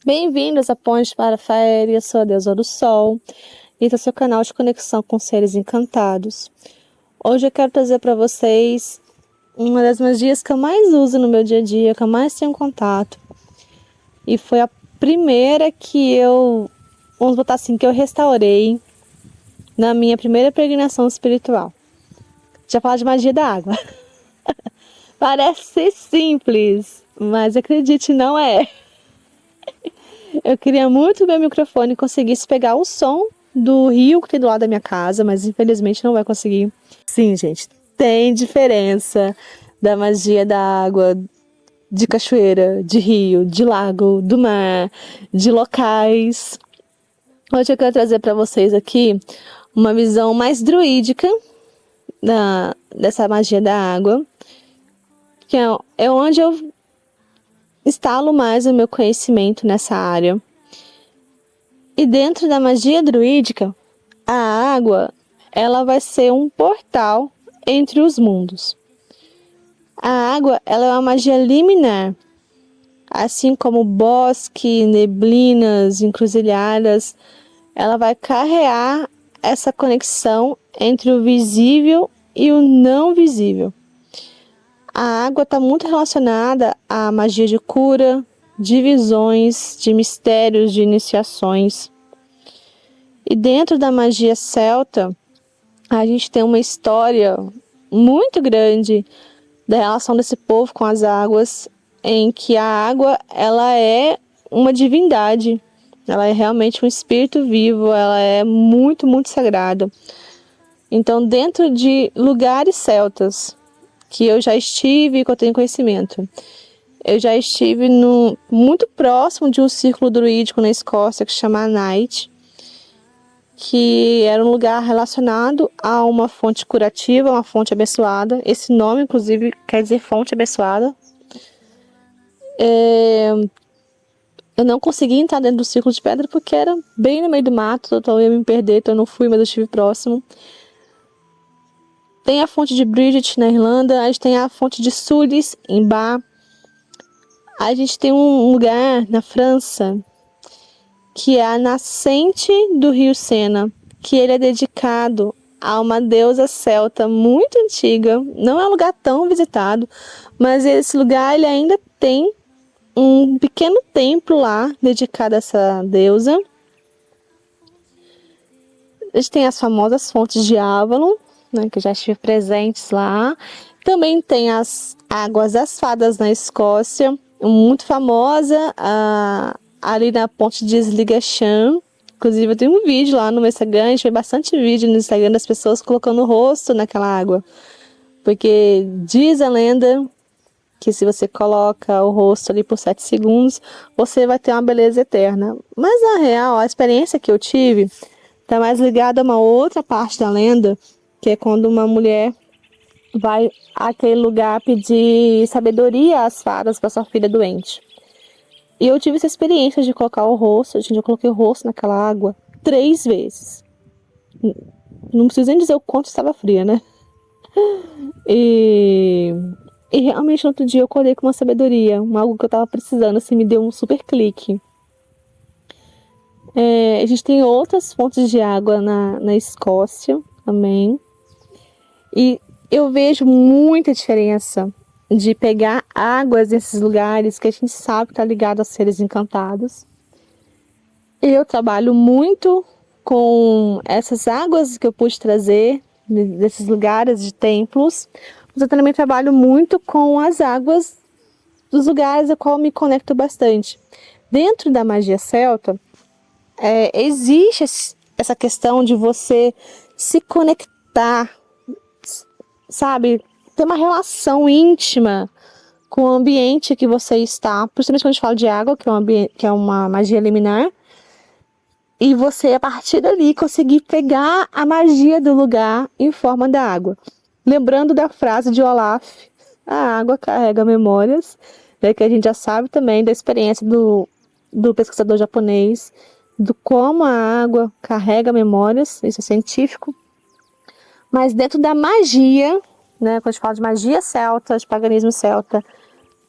Bem-vindos a Ponte para a Férias, eu sou a deusa do Sol e esse é o seu canal de conexão com seres encantados. Hoje eu quero trazer para vocês uma das magias que eu mais uso no meu dia a dia, que eu mais tenho contato. E foi a primeira que vamos botar assim, que eu restaurei na minha primeira peregrinação espiritual. Já falar de magia da água. Parece ser simples, mas acredite, não é. Eu queria muito ver o microfone e conseguisse pegar o som do rio que tem do lado da minha casa, mas infelizmente não vai conseguir. Sim, gente, tem diferença da magia da água, de cachoeira, de rio, de lago, do mar, de locais. Hoje eu quero trazer para vocês aqui uma visão mais druídica dessa magia da água, que é onde eu instalo mais o meu conhecimento nessa área. E dentro da magia druídica, a água, ela vai ser um portal entre os mundos. A água, ela é uma magia liminar, assim como bosque, neblinas, encruzilhadas, ela vai carrear essa conexão entre o visível e o não visível. A água está muito relacionada à magia de cura, de visões, de mistérios, de iniciações. E dentro da magia celta, a gente tem uma história muito grande da relação desse povo com as águas, em que a água ela é uma divindade, ela é realmente um espírito vivo, ela é muito, muito sagrada. Então, dentro de lugares celtas que eu já estive e que eu tenho conhecimento, eu já estive muito próximo de um círculo druídico na Escócia que se chama Night, que era um lugar relacionado a uma fonte curativa, uma fonte abençoada. Esse nome, inclusive, quer dizer fonte abençoada. Eu não consegui entrar dentro do círculo de pedra porque era bem no meio do mato, então eu ia me perder, então eu não fui, mas eu estive próximo. Tem a fonte de Bridget na Irlanda, a gente tem a fonte de Sulis em Bar. A gente tem um lugar na França que é a nascente do rio Sena, que ele é dedicado a uma deusa celta muito antiga. Não é um lugar tão visitado, mas esse lugar ele ainda tem um pequeno templo lá dedicado a essa deusa. A gente tem as famosas fontes de Avalon, né, que já estive presentes lá. Também tem as águas das fadas na Escócia, muito famosa, ali na ponte de Sligashan. Inclusive eu tenho um vídeo lá no meu Instagram, a gente vê bastante vídeo no Instagram das pessoas colocando o rosto naquela água. Porque diz a lenda que se você coloca o rosto ali por 7 segundos, você vai ter uma beleza eterna. Mas na real, a experiência que eu tive está mais ligada a uma outra parte da lenda, que é quando uma mulher vai àquele lugar pedir sabedoria às fadas para sua filha doente. E eu tive essa experiência de colocar o rosto, gente, eu coloquei o rosto naquela água 3 vezes. Não preciso nem dizer o quanto estava fria, né? E realmente no outro dia eu acordei com uma sabedoria, algo que eu estava precisando, assim, me deu um super clique. A gente tem outras fontes de água na Escócia também. E eu vejo muita diferença de pegar águas desses lugares que a gente sabe que está ligado a seres encantados. Eu trabalho muito com essas águas que eu pude trazer desses lugares de templos, mas eu também trabalho muito com as águas dos lugares a qual eu me conecto bastante. Dentro da magia celta, existe essa questão de você se conectar, sabe, ter uma relação íntima com o ambiente que você está, principalmente quando a gente fala de água, que é uma magia liminar, e você, a partir dali, conseguir pegar a magia do lugar em forma da água. Lembrando da frase de Olaf, a água carrega memórias, né, que a gente já sabe também da experiência do pesquisador japonês, do como a água carrega memórias, isso é científico. Mas dentro da magia, né, quando a gente fala de magia celta, de paganismo celta,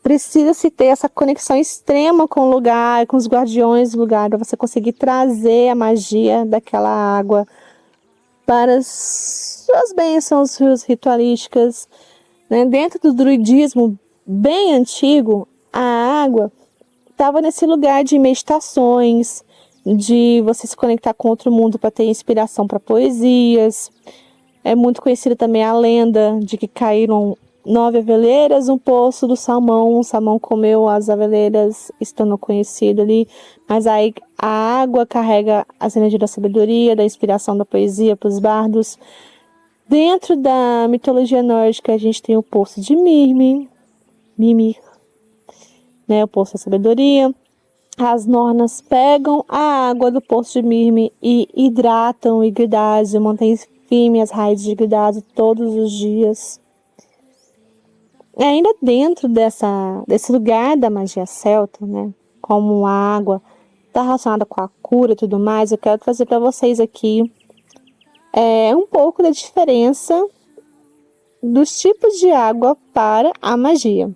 precisa-se ter essa conexão extrema com o lugar, com os guardiões do lugar, para você conseguir trazer a magia daquela água para as suas bênçãos ritualísticas, né? Dentro do druidismo bem antigo, a água estava nesse lugar de meditações, de você se conectar com outro mundo para ter inspiração para poesias. É muito conhecida também a lenda de que caíram 9 aveleiras no poço do salmão. O salmão comeu as aveleiras, estando conhecido ali. Mas aí a água carrega as energias da sabedoria, da inspiração da poesia para os bardos. Dentro da mitologia nórdica, a gente tem o poço de Mimir, né, o poço da sabedoria. As Nornas pegam a água do poço de Mimir e hidratam Yggdrasil, mantêm firme as raízes de Yggdrasil todos os dias. E ainda dentro desse lugar da magia celta, né, como a água está relacionada com a cura e tudo mais, eu quero trazer para vocês aqui um pouco da diferença dos tipos de água para a magia.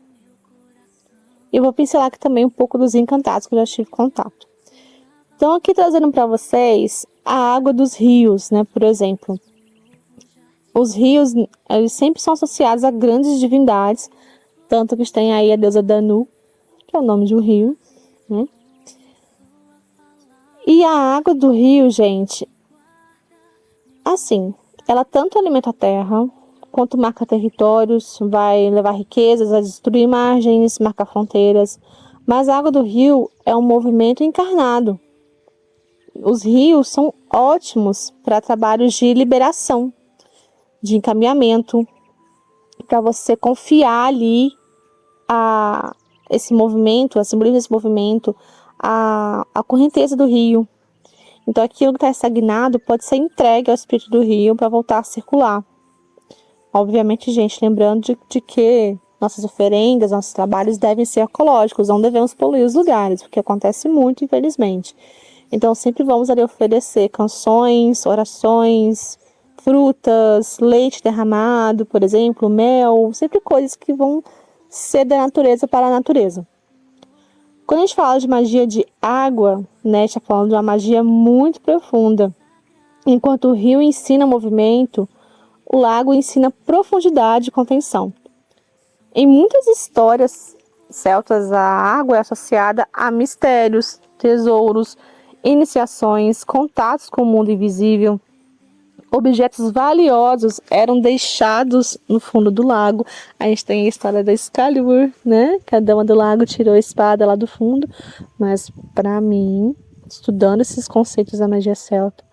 E vou pincelar aqui também um pouco dos encantados que eu já tive contato. Então, aqui trazendo para vocês a água dos rios, né, por exemplo. Os rios, eles sempre são associados a grandes divindades, tanto que tem aí a deusa Danu, que é o nome de um rio, né? E a água do rio, gente, assim, ela tanto alimenta a terra, quanto marca territórios, vai levar riquezas, vai destruir margens, marcar fronteiras. Mas a água do rio é um movimento encarnado. Os rios são ótimos para trabalhos de liberação, de encaminhamento, para você confiar ali esse movimento, a simbolismo desse movimento, a correnteza do rio. Então aquilo que está estagnado pode ser entregue ao espírito do rio para voltar a circular. Obviamente, gente, lembrando de que nossas oferendas, nossos trabalhos devem ser ecológicos, não devemos poluir os lugares, porque acontece muito, infelizmente. Então, sempre vamos ali oferecer canções, orações, frutas, leite derramado, por exemplo, mel, sempre coisas que vão ser da natureza para a natureza. Quando a gente fala de magia de água, né, a gente está falando de uma magia muito profunda. Enquanto o rio ensina movimento, o lago ensina profundidade e contenção. Em muitas histórias celtas, a água é associada a mistérios, tesouros, iniciações, contatos com o mundo invisível. Objetos valiosos eram deixados no fundo do lago. A gente tem a história da Excalibur, né? Que a dama do lago tirou a espada lá do fundo. Mas, para mim, estudando esses conceitos da magia celta,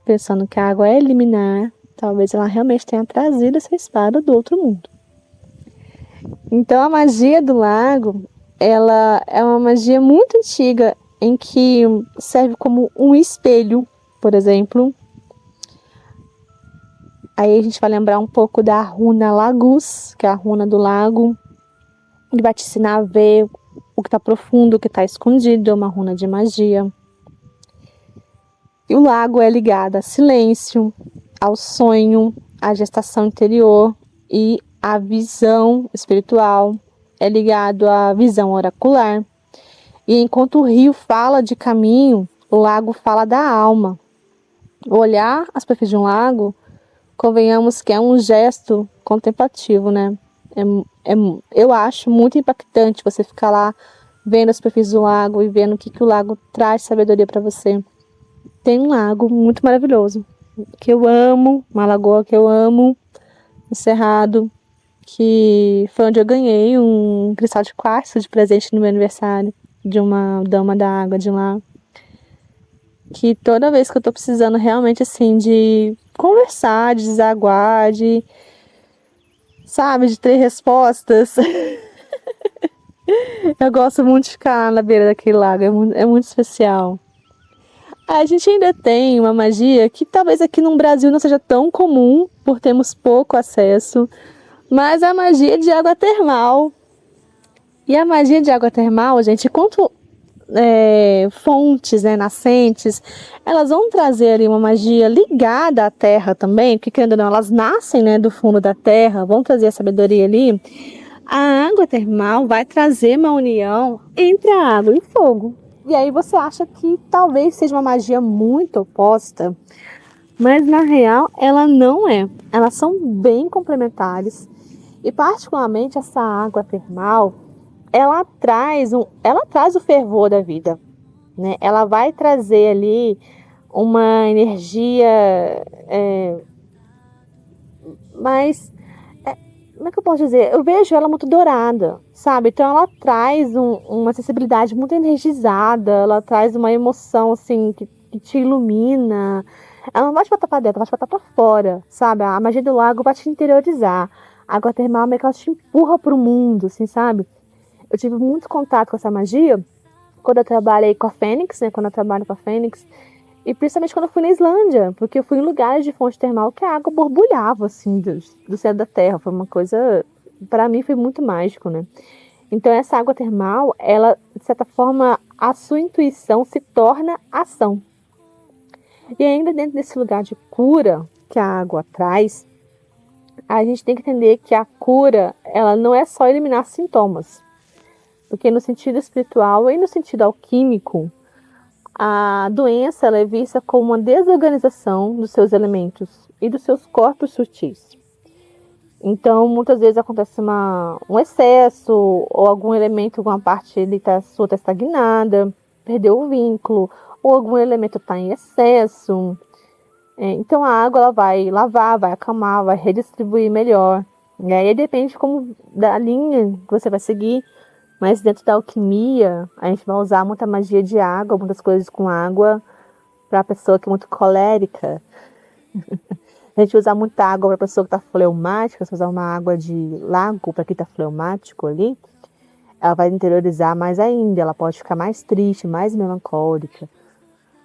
pensando que a água é liminar, talvez ela realmente tenha trazido essa espada do outro mundo. Então, a magia do lago, ela é uma magia muito antiga, em que serve como um espelho, por exemplo. Aí a gente vai lembrar um pouco da runa Lagus, que é a runa do lago, que vai te ensinar a ver o que está profundo, o que está escondido, é uma runa de magia. E o lago é ligado a silêncio, ao sonho, à gestação interior e à visão espiritual. É ligado à visão oracular. E enquanto o rio fala de caminho, o lago fala da alma. Olhar a superfície de um lago, convenhamos que é um gesto contemplativo, né? Eu acho muito impactante você ficar lá vendo a superfície do lago e vendo o que o lago traz de sabedoria para você. Tem um lago muito maravilhoso, que eu amo, uma lagoa que eu amo, no Cerrado, que foi onde eu ganhei um cristal de quartzo de presente no meu aniversário, de uma dama da água de lá. Que toda vez que eu tô precisando realmente, assim, de conversar, de desaguar, sabe, de ter respostas. Eu gosto muito de ficar na beira daquele lago, é muito especial. A gente ainda tem uma magia que talvez aqui no Brasil não seja tão comum, por termos pouco acesso, mas a magia de água termal. E a magia de água termal, gente, enquanto fontes, né, nascentes, elas vão trazer ali uma magia ligada à terra também, porque querendo ou não, elas nascem, né, do fundo da terra, vão trazer a sabedoria ali. A água termal vai trazer uma união entre a água e o fogo. E aí você acha que talvez seja uma magia muito oposta, mas na real ela não é. Elas são bem complementares. E particularmente essa água termal, ela traz o fervor da vida, né? Ela vai trazer ali uma energia mais, como é que eu posso dizer? Eu vejo ela muito dourada, sabe? Então ela traz uma sensibilidade muito energizada, ela traz uma emoção assim que te ilumina. Ela não vai te botar pra dentro, ela vai te botar pra fora, sabe? A magia do lago vai te interiorizar. A água termal meio que ela te empurra pro mundo, assim, sabe? Eu tive muito contato com essa magia quando eu trabalhei com a Fênix, né? Quando eu trabalho com a Fênix. E principalmente quando eu fui na Islândia, porque eu fui em lugares de fonte termal que a água borbulhava, assim, do céu da terra. Foi uma coisa, para mim, foi muito mágico, né? Então, essa água termal, ela, de certa forma, a sua intuição se torna ação. E ainda dentro desse lugar de cura que a água traz, a gente tem que entender que a cura, ela não é só eliminar sintomas. Porque no sentido espiritual e no sentido alquímico, a doença ela é vista como uma desorganização dos seus elementos e dos seus corpos sutis. Então, muitas vezes acontece um excesso ou algum elemento, alguma parte sua está estagnada, perdeu o vínculo, ou algum elemento está em excesso. Então, a água ela vai lavar, vai acalmar, vai redistribuir melhor. E aí depende da linha que você vai seguir. Mas dentro da alquimia, a gente vai usar muita magia de água, muitas coisas com água, para a pessoa que é muito colérica. A gente usa muita água para a pessoa que está fleumática, se usar uma água de lago para quem está fleumático ali, ela vai interiorizar mais ainda, ela pode ficar mais triste, mais melancólica.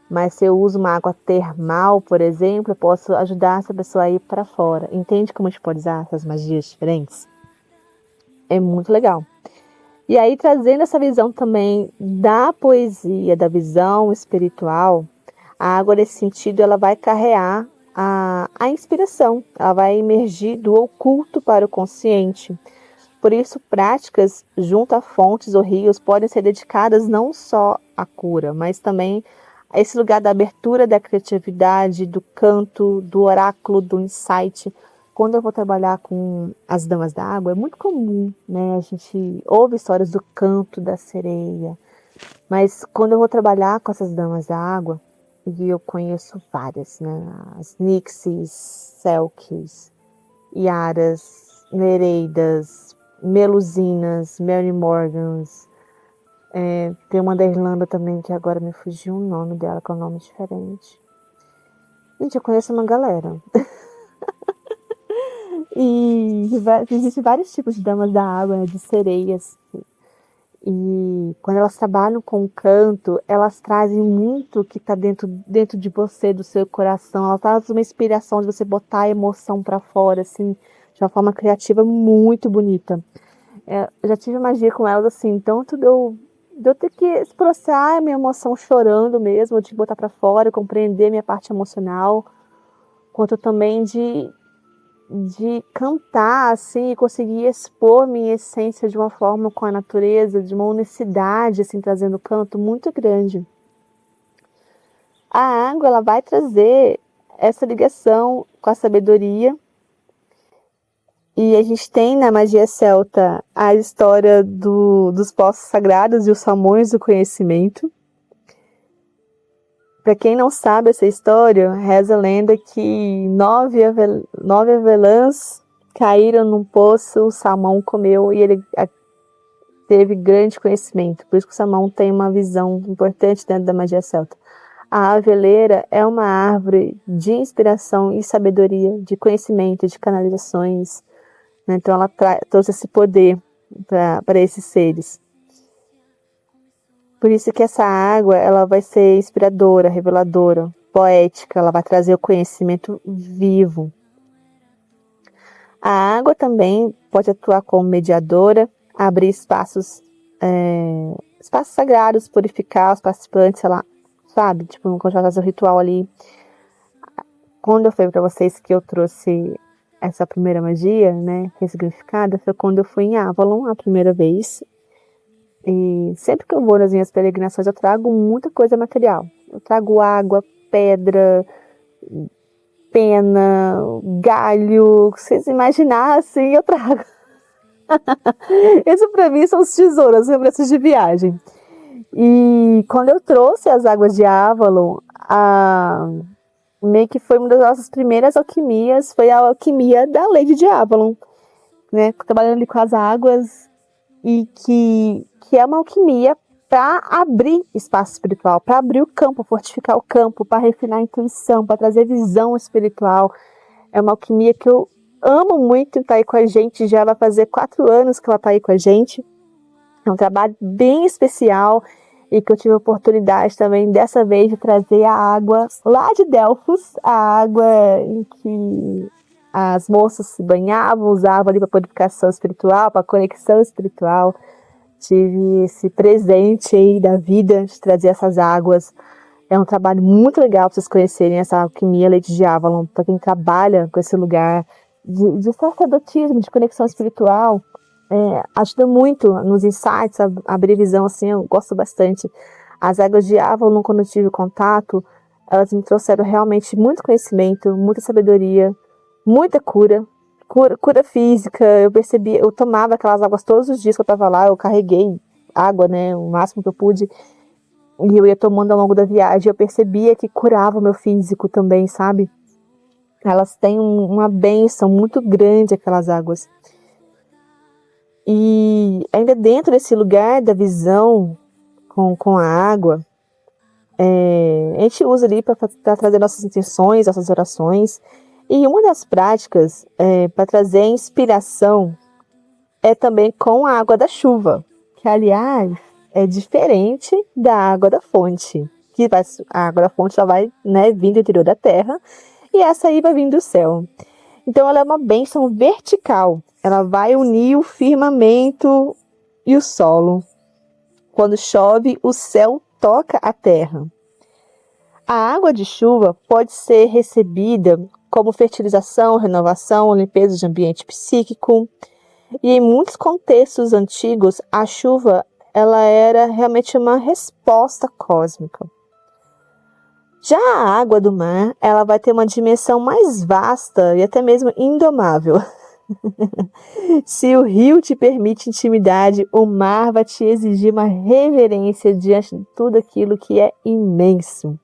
Mas se eu uso uma água termal, por exemplo, eu posso ajudar essa pessoa a ir para fora. Entende como a gente pode usar essas magias diferentes? É muito legal. E aí, trazendo essa visão também da poesia, da visão espiritual, a água, nesse sentido, ela vai carrear a inspiração, ela vai emergir do oculto para o consciente. Por isso, práticas junto a fontes ou rios podem ser dedicadas não só à cura, mas também a esse lugar da abertura da criatividade, do canto, do oráculo, do insight. Quando eu vou trabalhar com as damas da água, é muito comum, né? A gente ouve histórias do canto da sereia, mas quando eu vou trabalhar com essas damas da água, e eu conheço várias, né? As Nixies, Selkies, Yaras, Nereidas, Melusinas, Mary Morgans. Tem uma da Irlanda também, que agora me fugiu o nome dela, que é um nome diferente. Gente, eu conheço uma galera. E existem vários tipos de damas da água, né, de sereias. E quando elas trabalham com o canto, elas trazem muito que está dentro de você, do seu coração. Elas trazem uma inspiração de você botar a emoção para fora, assim, de uma forma criativa muito bonita. Eu já tive magia com elas, assim, tanto de eu ter que expressar a minha emoção chorando mesmo, de botar para fora, compreender a minha parte emocional, quanto também de cantar, assim, e conseguir expor minha essência de uma forma com a natureza, de uma unicidade, assim, trazendo canto muito grande. A água, ela vai trazer essa ligação com a sabedoria. E a gente tem na magia celta a história dos poços sagrados e os salmões do conhecimento. Para quem não sabe essa história, reza a lenda que 9 avelãs caíram num poço, o salmão comeu e ele teve grande conhecimento. Por isso que o salmão tem uma visão importante dentro da magia celta. A aveleira é uma árvore de inspiração e sabedoria, de conhecimento, de canalizações. Né? Então ela trouxe esse poder para esses seres. Por isso que essa água ela vai ser inspiradora, reveladora, poética, ela vai trazer o conhecimento vivo. A água também pode atuar como mediadora, abrir espaços sagrados, purificar os participantes, sei lá, sabe? Tipo, quando vai fazer o ritual ali. Quando eu falei para vocês que eu trouxe essa primeira magia, né, ressignificada, foi quando eu fui em Avalon a primeira vez. E sempre que eu vou nas minhas peregrinações, eu trago muita coisa material. Eu trago água, pedra, pena, galho, se vocês imaginassem, eu trago. Isso pra mim são os tesouros, lembranças de viagem. E quando eu trouxe as águas de Avalon, meio que foi uma das nossas primeiras alquimias, foi a alquimia da Lady de Avalon, né? Trabalhando ali com as águas, e que é uma alquimia para abrir espaço espiritual, para abrir o campo, fortificar o campo, para refinar a intuição, para trazer visão espiritual. É uma alquimia que eu amo muito estar aí com a gente, já vai fazer 4 anos que ela está aí com a gente. É um trabalho bem especial e que eu tive a oportunidade também, dessa vez, de trazer a água lá de Delfos, a água em que as moças se banhavam, usavam ali para purificação espiritual, para conexão espiritual. Tive esse presente aí da vida de trazer essas águas. É um trabalho muito legal para vocês conhecerem essa alquimia Lady de Avalon, para quem trabalha com esse lugar de sacerdotismo, de conexão espiritual. Ajuda muito nos insights, a abrir visão, assim, eu gosto bastante. As águas de Avalon, quando eu tive contato, elas me trouxeram realmente muito conhecimento, muita sabedoria, muita cura física. Eu percebi, eu tomava aquelas águas todos os dias que eu estava lá, eu carreguei água, né, o máximo que eu pude, e eu ia tomando ao longo da viagem. Eu percebia que curava o meu físico também, sabe? Elas têm uma bênção muito grande, aquelas águas. E ainda dentro desse lugar da visão com a água, a gente usa ali para trazer nossas intenções, nossas orações. E uma das práticas para trazer inspiração é também com a água da chuva, que, aliás, é diferente da água da fonte. A água da fonte já vai, né, vir do interior da terra, e essa aí vai vir do céu. Então ela é uma bênção vertical. Ela vai unir o firmamento e o solo. Quando chove, o céu toca a terra. A água de chuva pode ser recebida como fertilização, renovação, limpeza de ambiente psíquico. E em muitos contextos antigos, a chuva ela era realmente uma resposta cósmica. Já a água do mar, ela vai ter uma dimensão mais vasta e até mesmo indomável. Se o rio te permite intimidade, o mar vai te exigir uma reverência diante de tudo aquilo que é imenso.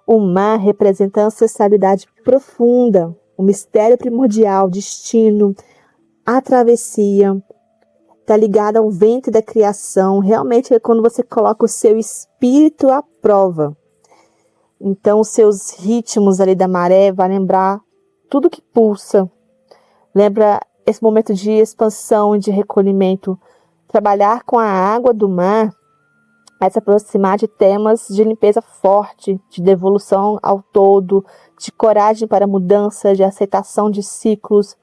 O mar representa a ancestralidade profunda, o mistério primordial, destino, a travessia, está ligado ao ventre da criação. Realmente é quando você coloca o seu espírito à prova. Então, os seus ritmos ali da maré vai lembrar tudo que pulsa. Lembra esse momento de expansão e de recolhimento. Trabalhar com a água do mar é se aproximar de temas de limpeza forte, de devolução ao todo, de coragem para mudança, de aceitação de ciclos.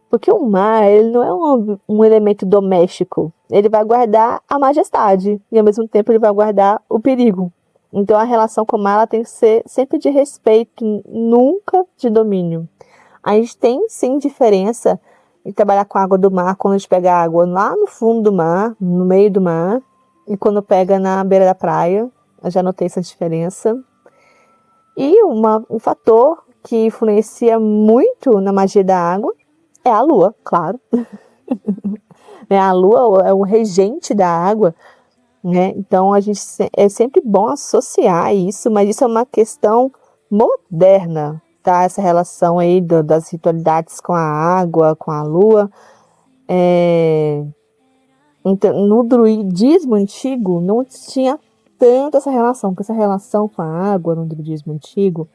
Porque o mar, ele não é um elemento doméstico. Ele vai guardar a majestade e, ao mesmo tempo, ele vai guardar o perigo. Então, a relação com o mar ela tem que ser sempre de respeito, nunca de domínio. A gente tem, sim, diferença em trabalhar com a água do mar quando a gente pega a água lá no fundo do mar, no meio do mar, e quando pega na beira da praia. Eu já notei essa diferença. E um fator que influencia muito na magia da água é a lua, claro. A lua é o regente da água, né? Então, é sempre bom associar isso, mas isso é uma questão moderna, tá? Essa relação aí das ritualidades com a água, com a lua. Então, no druidismo antigo, não tinha tanto essa relação, porque essa relação com a água no druidismo antigo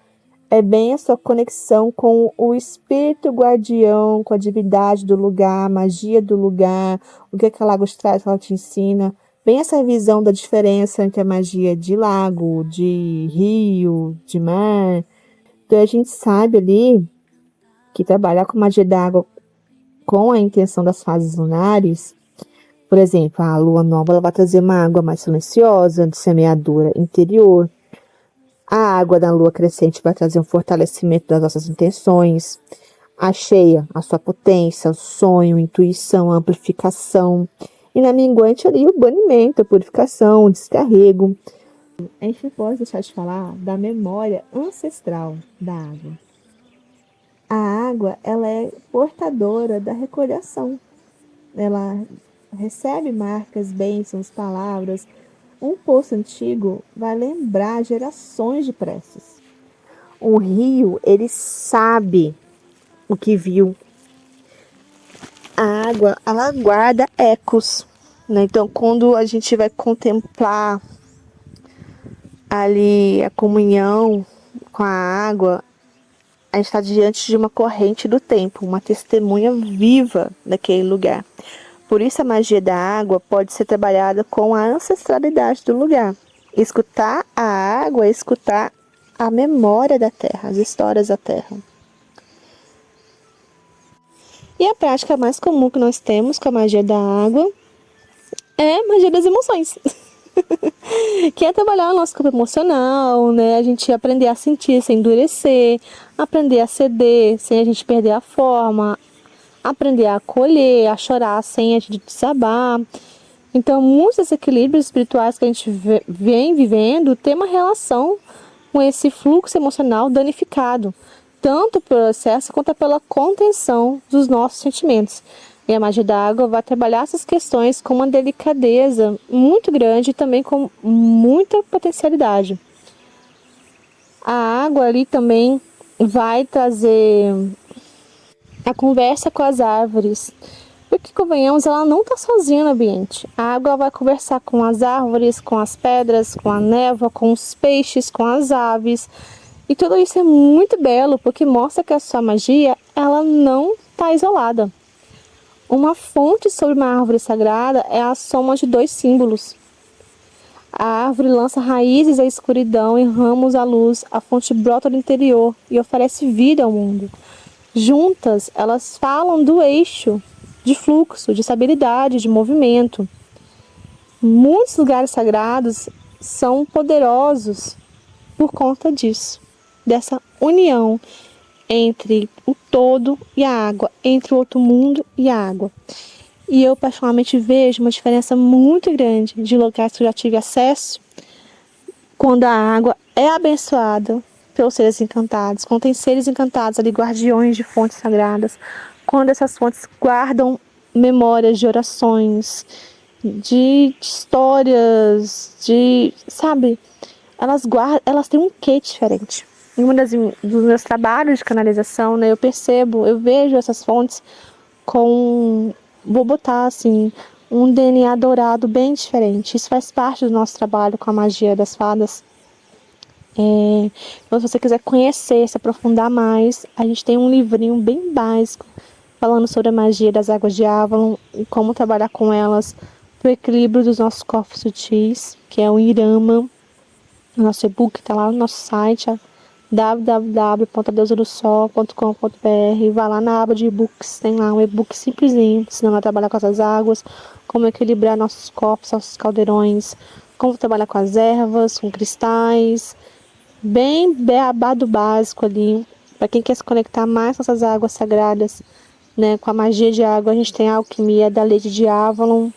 é bem a sua conexão com o espírito guardião, com a divindade do lugar, a magia do lugar, o que aquela água te traz, que ela te ensina. Bem essa visão da diferença entre a magia de lago, de rio, de mar. Então a gente sabe ali que trabalhar com magia da água com a intenção das fases lunares, por exemplo, a lua nova ela vai trazer uma água mais silenciosa, de semeadura interior. A água da lua crescente vai trazer um fortalecimento das nossas intenções. Acheia a sua potência, o sonho, intuição, amplificação. E na minguante ali o banimento, a purificação, o descarrego. A gente não pode deixar de falar da memória ancestral da água. A água, ela é portadora da recordação. Ela recebe marcas, bênçãos, palavras. Um poço antigo vai lembrar gerações de preces. O rio, ele sabe o que viu. A água, ela guarda ecos, né? Então, quando a gente vai contemplar ali a comunhão com a água, a gente está diante de uma corrente do tempo, uma testemunha viva daquele lugar. Por isso, a magia da água pode ser trabalhada com a ancestralidade do lugar. Escutar a água é escutar a memória da terra, as histórias da terra. E a prática mais comum que nós temos com a magia da água é a magia das emoções. Que é trabalhar o nosso corpo emocional, né? A gente aprender a sentir sem endurecer, aprender a ceder sem a gente perder a forma, aprender a acolher, a chorar sem a gente desabar. Então, muitos desses equilíbrios espirituais que a gente vem vivendo tem uma relação com esse fluxo emocional danificado, tanto pelo excesso quanto pela contenção dos nossos sentimentos. E a magia da água vai trabalhar essas questões com uma delicadeza muito grande e também com muita potencialidade. A água ali também vai trazer a conversa com as árvores. Porque, convenhamos, ela não está sozinha no ambiente. A água vai conversar com as árvores, com as pedras, com a névoa, com os peixes, com as aves. E tudo isso é muito belo, porque mostra que a sua magia, ela não está isolada. Uma fonte sobre uma árvore sagrada é a soma de dois símbolos. A árvore lança raízes à escuridão e ramos à luz. A fonte brota do interior e oferece vida ao mundo. Juntas, elas falam do eixo de fluxo, de estabilidade, de movimento. Muitos lugares sagrados são poderosos por conta disso, dessa união entre o todo e a água, entre o outro mundo e a água. E eu particularmente vejo uma diferença muito grande de lugares que eu já tive acesso, quando a água é abençoada pelos seres encantados, quando tem seres encantados ali, guardiões de fontes sagradas, quando essas fontes guardam memórias de orações, de histórias, sabe, elas têm um quê diferente. Em dos meus trabalhos de canalização, né, eu vejo essas fontes vou botar assim, um DNA dourado bem diferente. Isso faz parte do nosso trabalho com a magia das fadas. Então, se você quiser conhecer, se aprofundar mais, a gente tem um livrinho bem básico falando sobre a magia das águas de Avalon e como trabalhar com elas para o equilíbrio dos nossos corpos sutis, que é o Irama. O nosso e-book está lá no nosso site, www.adeusadosol.com.br. Vai lá na aba de e-books, tem lá um e-book simplesinho, ensinando a trabalhar com essas águas, como equilibrar nossos corpos, nossos caldeirões, como trabalhar com as ervas, com cristais, bem beabá do básico ali, para quem quer se conectar mais com essas águas sagradas, né, com a magia de água. A gente tem a alquimia da Lady de Avalon,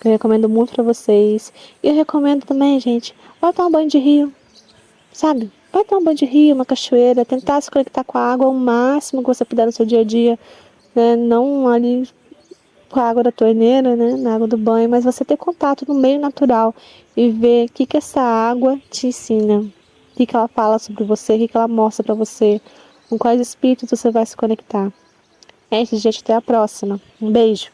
que eu recomendo muito para vocês. E eu recomendo também, gente, vai tomar um banho de rio, sabe? Vai tomar um banho de rio, uma cachoeira, tentar se conectar com a água o máximo que você puder no seu dia a dia, né? Não ali com a água da torneira, né? Na água do banho, mas você ter contato no meio natural e ver o que essa água te ensina, o que ela fala sobre você, o que ela mostra para você, com quais espíritos você vai se conectar. É isso, gente, até a próxima. Um beijo.